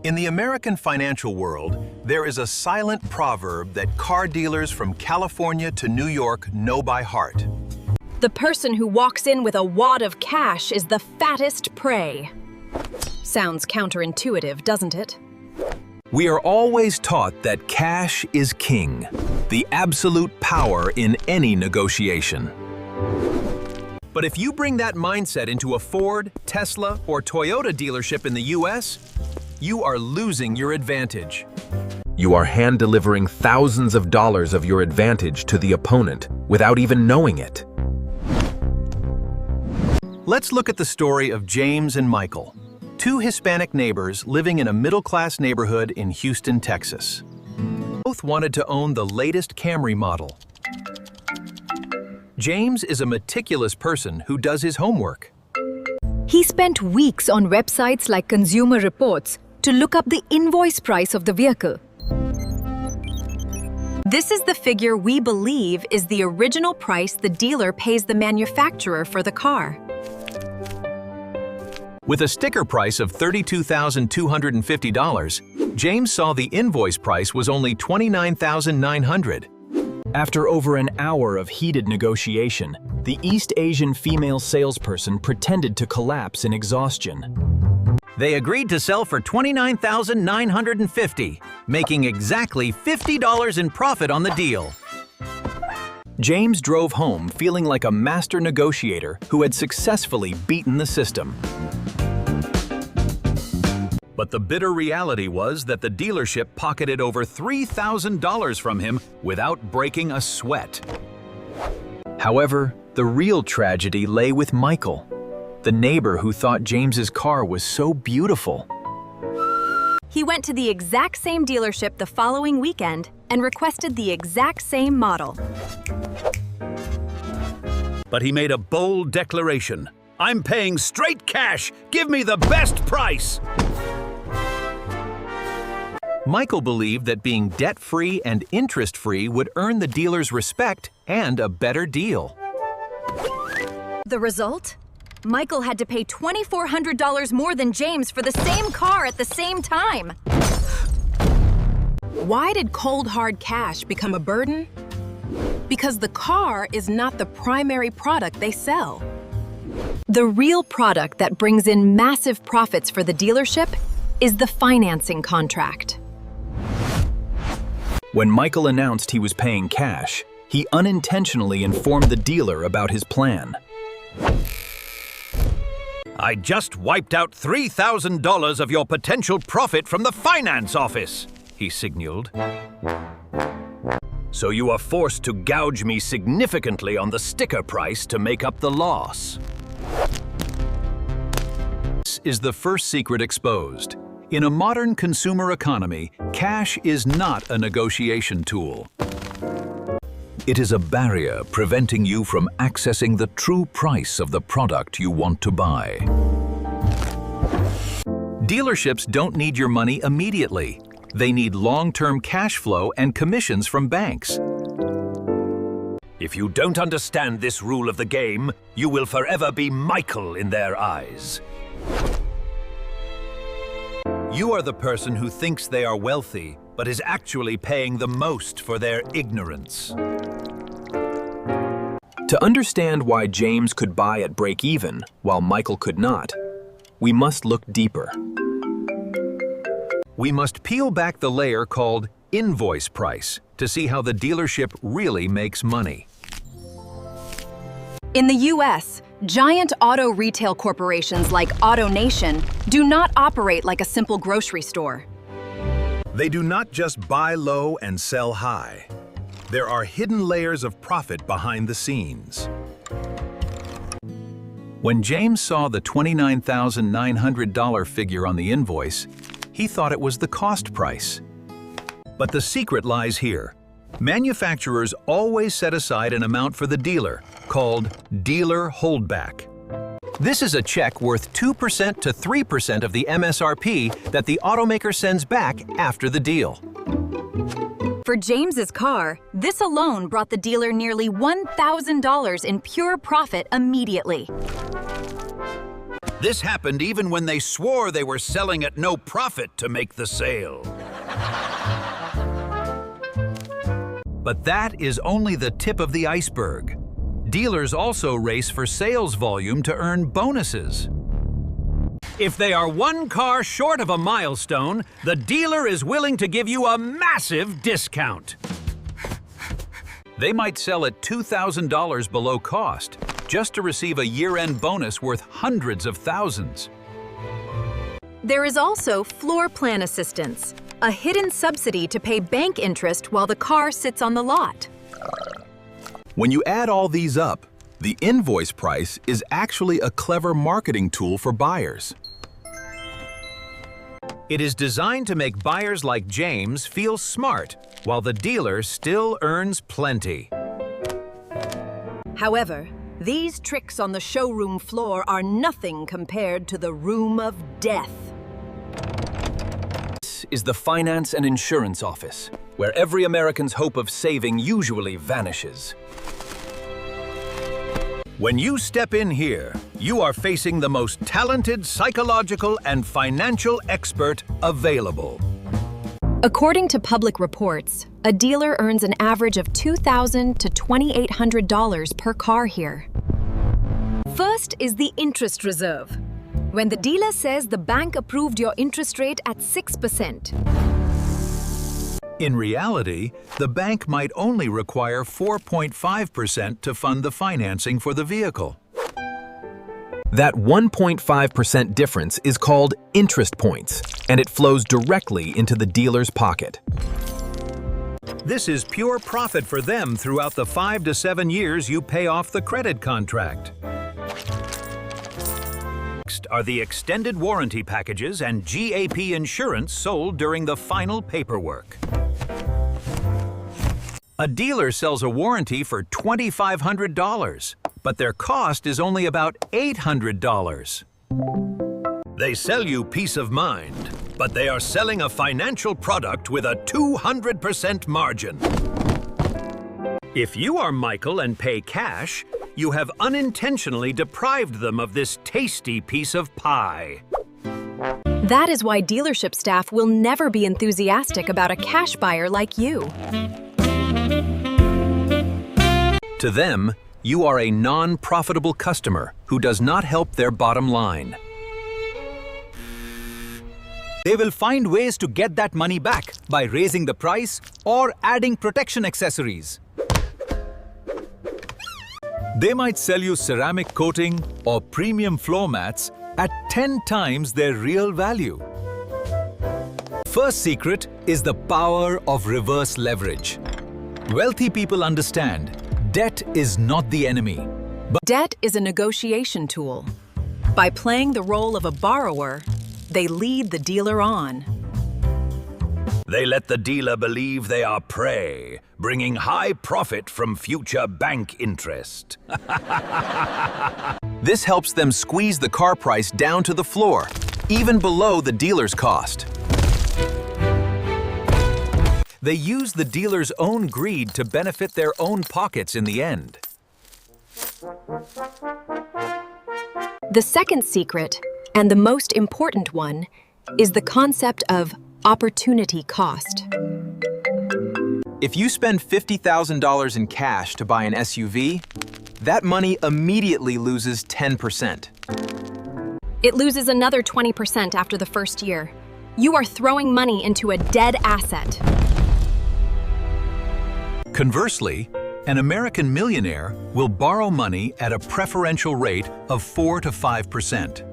In the American financial world, there is a silent proverb that car dealers from California to New York know by heart. The person who walks in with a wad of cash is the fattest prey. Sounds counterintuitive, doesn't it? We are always taught that cash is king, the absolute power in any negotiation. But if you bring that mindset into a Ford, Tesla, or Toyota dealership in the US, you are losing your advantage. You are hand-delivering thousands of dollars of your advantage to the opponent without even knowing it. Let's look at the story of James and Michael, two Hispanic neighbors living in a middle-class neighborhood in Houston, Texas. Both wanted to own the latest Camry model. James is a meticulous person who does his homework. He spent weeks on websites like Consumer Reports to look up the invoice price of the vehicle. This is the figure we believe is the original price the dealer pays the manufacturer for the car. With a sticker price of $32,250, James saw the invoice price was only $29,900. After over an hour of heated negotiation, the East Asian female salesperson pretended to collapse in exhaustion. They agreed to sell for $29,950, making exactly $50 in profit on the deal. James drove home feeling like a master negotiator who had successfully beaten the system. But the bitter reality was that the dealership pocketed over $3,000 from him without breaking a sweat. However, the real tragedy lay with Michael, the neighbor who thought James's car was so beautiful. He went to the exact same dealership the following weekend and requested the exact same model. But he made a bold declaration. "I'm paying straight cash. Give me the best price." Michael believed that being debt-free and interest-free would earn the dealer's respect and a better deal. The result? Michael had to pay $2,400 more than James for the same car at the same time. Why did cold hard cash become a burden? Because the car is not the primary product they sell. The real product that brings in massive profits for the dealership is the financing contract. When Michael announced he was paying cash, he unintentionally informed the dealer about his plan. "I just wiped out $3,000 of your potential profit from the finance office," he signaled. "So you are forced to gouge me significantly on the sticker price to make up the loss." This is the first secret exposed. In a modern consumer economy, cash is not a negotiation tool. It is a barrier preventing you from accessing the true price of the product you want to buy. Dealerships don't need your money immediately. They need long-term cash flow and commissions from banks. If you don't understand this rule of the game, you will forever be Michael in their eyes. You are the person who thinks they are wealthy, but is actually paying the most for their ignorance. To understand why James could buy at break-even while Michael could not, we must look deeper. We must peel back the layer called Invoice Price to see how the dealership really makes money. In the US, giant auto retail corporations like AutoNation do not operate like a simple grocery store. They do not just buy low and sell high. There are hidden layers of profit behind the scenes. When James saw the $29,900 figure on the invoice, he thought it was the cost price. But the secret lies here. Manufacturers always set aside an amount for the dealer, called Dealer Holdback. This is a check worth 2% to 3% of the MSRP that the automaker sends back after the deal. For James's car, this alone brought the dealer nearly $1,000 in pure profit immediately. This happened even when they swore they were selling at no profit to make the sale. But that is only the tip of the iceberg. Dealers also race for sales volume to earn bonuses. If they are one car short of a milestone, the dealer is willing to give you a massive discount. They might sell at $2,000 below cost, just to receive a year-end bonus worth hundreds of thousands. There is also floor plan assistance, a hidden subsidy to pay bank interest while the car sits on the lot. When you add all these up, the invoice price is actually a clever marketing tool for buyers. It is designed to make buyers like James feel smart, while the dealer still earns plenty. However, these tricks on the showroom floor are nothing compared to the room of death. This is the finance and insurance office, where every American's hope of saving usually vanishes. When you step in here, you are facing the most talented psychological and financial expert available. According to public reports, a dealer earns an average of $2,000 to $2,800 per car here. First is the interest reserve. When the dealer says the bank approved your interest rate at 6%. In reality, the bank might only require 4.5% to fund the financing for the vehicle. That 1.5% difference is called interest points, and it flows directly into the dealer's pocket. This is pure profit for them throughout the 5 to 7 years you pay off the credit contract. Next are the extended warranty packages and GAP insurance sold during the final paperwork. A dealer sells a warranty for $2,500, but their cost is only about $800. They sell you peace of mind, but they are selling a financial product with a 200% margin. If you are Michael and pay cash, you have unintentionally deprived them of this tasty piece of pie. That is why dealership staff will never be enthusiastic about a cash buyer like you. To them, you are a non-profitable customer who does not help their bottom line. They will find ways to get that money back by raising the price or adding protection accessories. They might sell you ceramic coating or premium floor mats at 10 times their real value. First secret is the power of reverse leverage. Wealthy people understand debt is not the enemy. Debt is a negotiation tool. By playing the role of a borrower, they lead the dealer on. They let the dealer believe they are prey, bringing high profit from future bank interest. This helps them squeeze the car price down to the floor, even below the dealer's cost. They use the dealer's own greed to benefit their own pockets in the end. The second secret, and the most important one, is the concept of opportunity cost. If you spend $50,000 in cash to buy an SUV, that money immediately loses 10%. It loses another 20% after the first year. You are throwing money into a dead asset. Conversely, an American millionaire will borrow money at a preferential rate of 4 to 5%.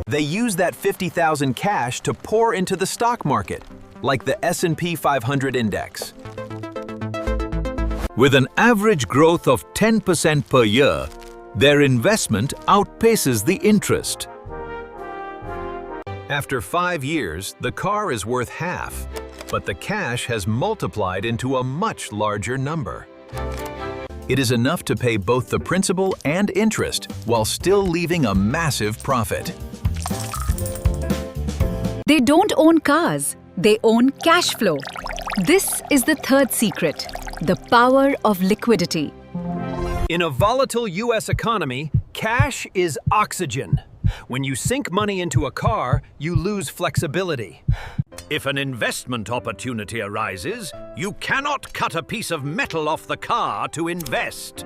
They use that $50,000 cash to pour into the stock market, like the S&P 500 index. With an average growth of 10% per year, their investment outpaces the interest. After 5 years, the car is worth half, but the cash has multiplied into a much larger number. It is enough to pay both the principal and interest while still leaving a massive profit. They don't own cars, they own cash flow. This is the third secret, the power of liquidity. In a volatile U.S. economy, cash is oxygen. When you sink money into a car, you lose flexibility. If an investment opportunity arises, you cannot cut a piece of metal off the car to invest.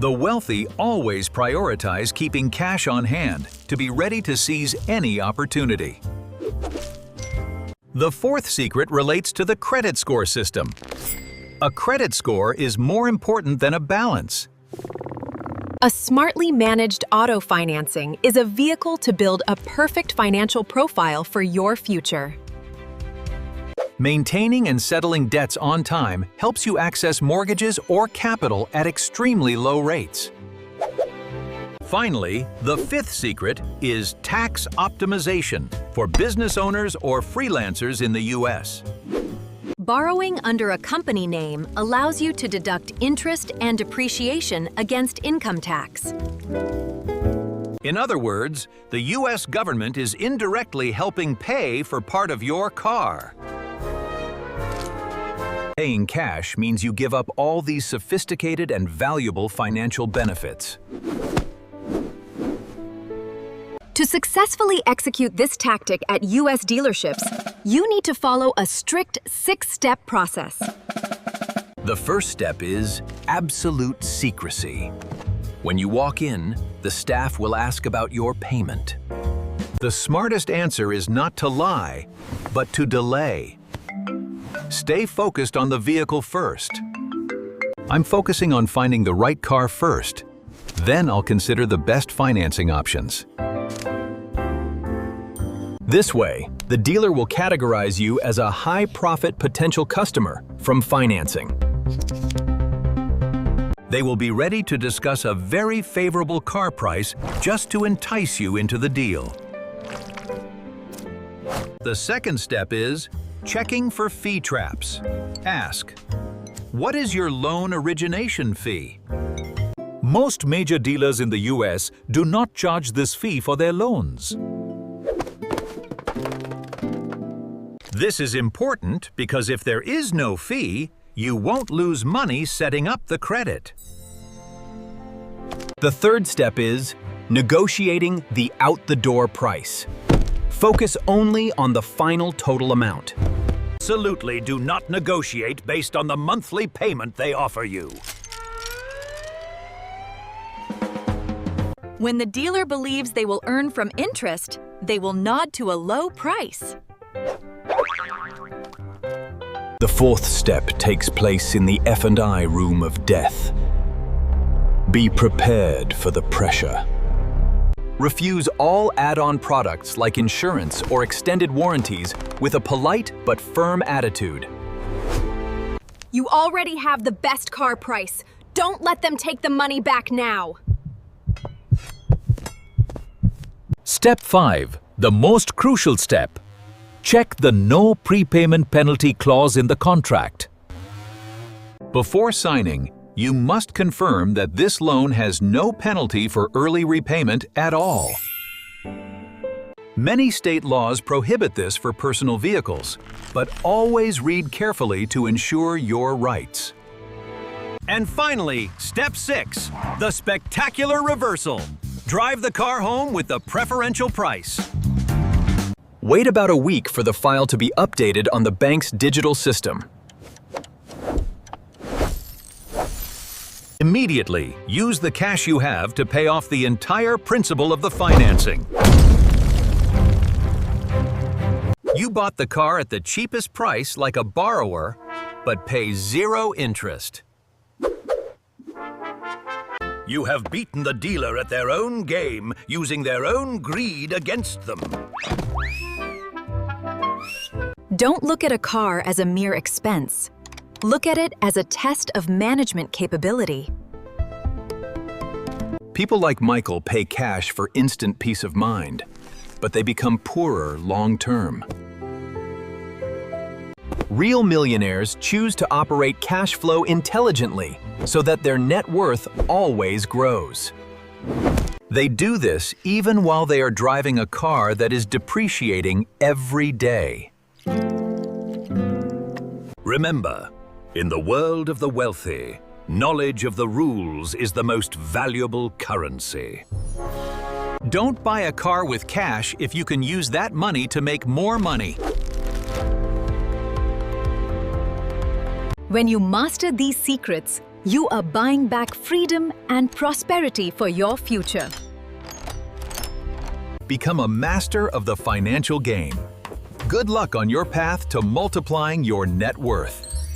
The wealthy always prioritize keeping cash on hand to be ready to seize any opportunity. The fourth secret relates to the credit score system. A credit score is more important than a balance. A smartly managed auto financing is a vehicle to build a perfect financial profile for your future. Maintaining and settling debts on time helps you access mortgages or capital at extremely low rates. Finally, the fifth secret is tax optimization for business owners or freelancers in the U.S. Borrowing under a company name allows you to deduct interest and depreciation against income tax. In other words, the U.S. government is indirectly helping pay for part of your car. Paying cash means you give up all these sophisticated and valuable financial benefits. To successfully execute this tactic at U.S. dealerships, you need to follow a strict 6-step process. The first step is absolute secrecy. When you walk in, the staff will ask about your payment. The smartest answer is not to lie, but to delay. Stay focused on the vehicle first. I'm focusing on finding the right car first. Then I'll consider the best financing options. This way, the dealer will categorize you as a high-profit potential customer from financing. They will be ready to discuss a very favorable car price just to entice you into the deal. The second step is checking for fee traps. Ask, what is your loan origination fee? Most major dealers in the US do not charge this fee for their loans. This is important because if there is no fee, you won't lose money setting up the credit. The third step is negotiating the out-the-door price. Focus only on the final total amount. Absolutely do not negotiate based on the monthly payment they offer you. When the dealer believes they will earn from interest, they will nod to a low price. The fourth step takes place in the F&I room of death. Be prepared for the pressure. Refuse all add-on products like insurance or extended warranties with a polite but firm attitude. You already have the best car price. Don't let them take the money back now. Step 5, the most crucial step. Check the no prepayment penalty clause in the contract. Before signing, you must confirm that this loan has no penalty for early repayment at all. Many state laws prohibit this for personal vehicles, but always read carefully to ensure your rights. And finally, step 6, the spectacular reversal. Drive the car home with the preferential price. Wait about a week for the file to be updated on the bank's digital system. Immediately, use the cash you have to pay off the entire principal of the financing. You bought the car at the cheapest price like a borrower, but pay 0 interest. You have beaten the dealer at their own game, using their own greed against them. Don't look at a car as a mere expense. Look at it as a test of management capability. People like Michael pay cash for instant peace of mind, but they become poorer long-term. Real millionaires choose to operate cash flow intelligently so that their net worth always grows. They do this even while they are driving a car that is depreciating every day. Remember, in the world of the wealthy, wealthy, knowledge of the rules is the most valuable currency. Don't buy a car with cash if you can use that money to make more money. When you master these secrets, you are buying back freedom and prosperity for your future. Become a master of the financial game. Good luck on your path to multiplying your net worth.